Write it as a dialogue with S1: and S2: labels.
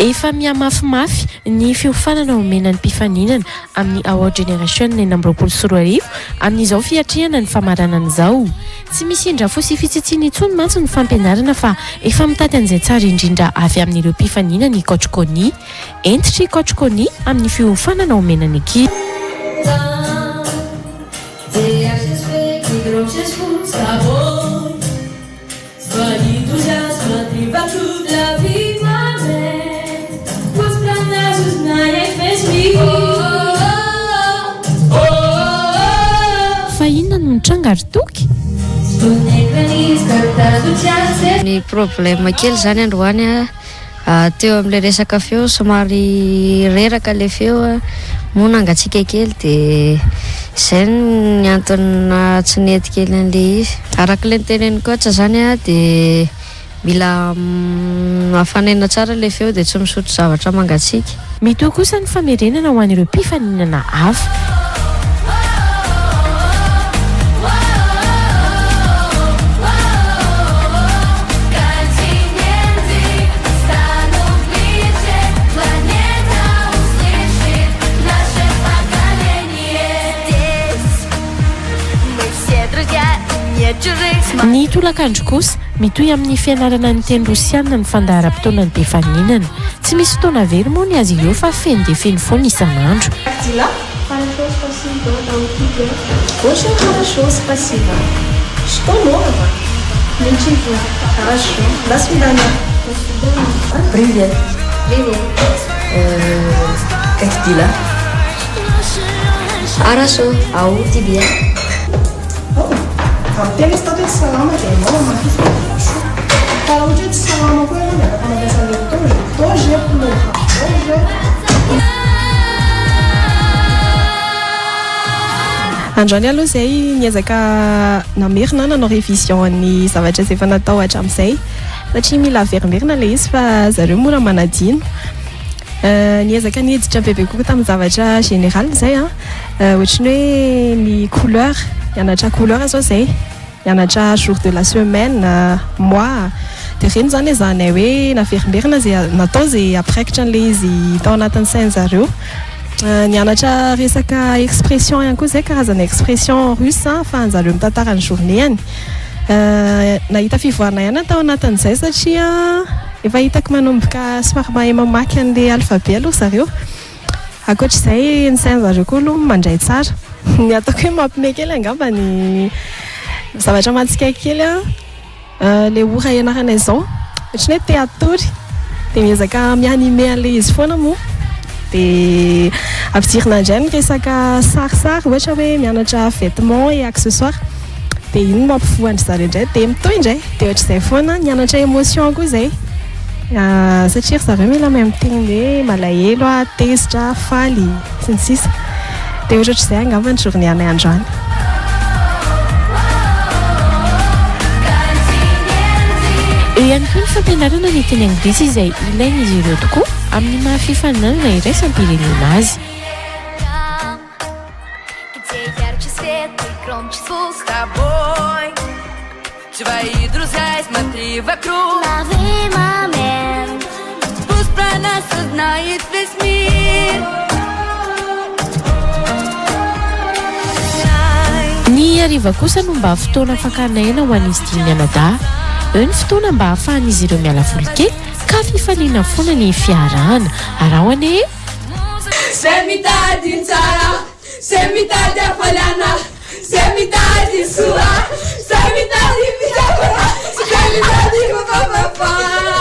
S1: Efa mihamafimafy ny fiofanana omenan'ny mpifaninana amin'ny Our Generation ny 2024 amin'izao fiatrehana ny famaranana izao. Tsy misy indra fosy fitsitsiana intsony mantsy ny fampianarana fa efa mitady an'izay tsara indrindra avy amin'ireo mpifaninana ny Coach Conny. Entitra i Coach Conny amin'ny fiofanana omenan'ny ekipa. Fa inona no nitranga toky?
S2: Ny problème kely zany androany teo amin'ilay resaka feo somary reraka le feo moa nangatsika kely de izay ny antony tsy nety kely an'le izy. Araka le nitenen'ny coach zany de mila afanaina tsara le feo de tsy misotro zavatra mangatsika.
S1: Mitoa kosa ny famerenana ho an'ireo mpifaninana hafa. Ny tolakandro kosa mitohy amin'ny fianarana ny teny rosiana ny fandaharam-potoana ny mpifaninana. Tsy misy fotoana very moa ny azy ireo fa feno dia feno foana isan'andro.
S3: Temos todo esse salama que é bom, mas para o dia de salama foi olha, para não pensar em hoje é pro Androany aloha zay niezaka namerina nanao révision ny zavatra izay efa natao hatramin'izay satria mila verimerina le izy fa zareo mora manadino. Niezaka niditra bebe kokoa tamin'ny zavatra général zay ohatrany hoe ny couleur mianatra couleur zao zay mianatra jour de la semaine mois de reny zany ezanay hoe naverimerina zay natao zay apraikitra an'le izy tao anatin'ny sainy zareo. Nianatra resaka expression ihany koa zay karazana expression russe fa anjareo mitantara ny journée-any. Nahita fivoarana ihany tao anatin'izay satria efa hitako manomboka somary mahay mamaky an'le alphabet aloha zareo. Ankoatr'izay ny sainy zareo koa aloha mandray tsara. Ny ataoko hoe mampime kely angamba ny zavatra matsika kely le ora ianaranay zao ohatrany hoe teatory de miezaka mianime an'le izy foana moa de ampidirina indray ny resaka sarisary ohatra hoe mianatra vêtements et accessoires de iny no mampivoandry zareo indray de mitoy indray de ohatr'izay foana nianatra émotion koa zay satria zareo mila mahay miteny hoe malahelo tezitra faly sy ny sisa de ohatr'izay angamba ny journée anay androany.
S1: Ihany koa ny fampianarana ny teny anglisy izay ilaina izy ireo tokoa amin'ny mahafifaninana iraisam-pirenena azy. Ny hariva kosa no mba fotoana fankana aina ho an'izy tia mianadahy. Eo ny fotoana mba ahafahan'izy ireo miala voly kely ka fifaliana foana ny fiarahana. Arahoane
S4: Zay mitady tsara, zay mitady hafaliana, zay mitady soa, zay mitady fiavana, zay mitady mafamafana.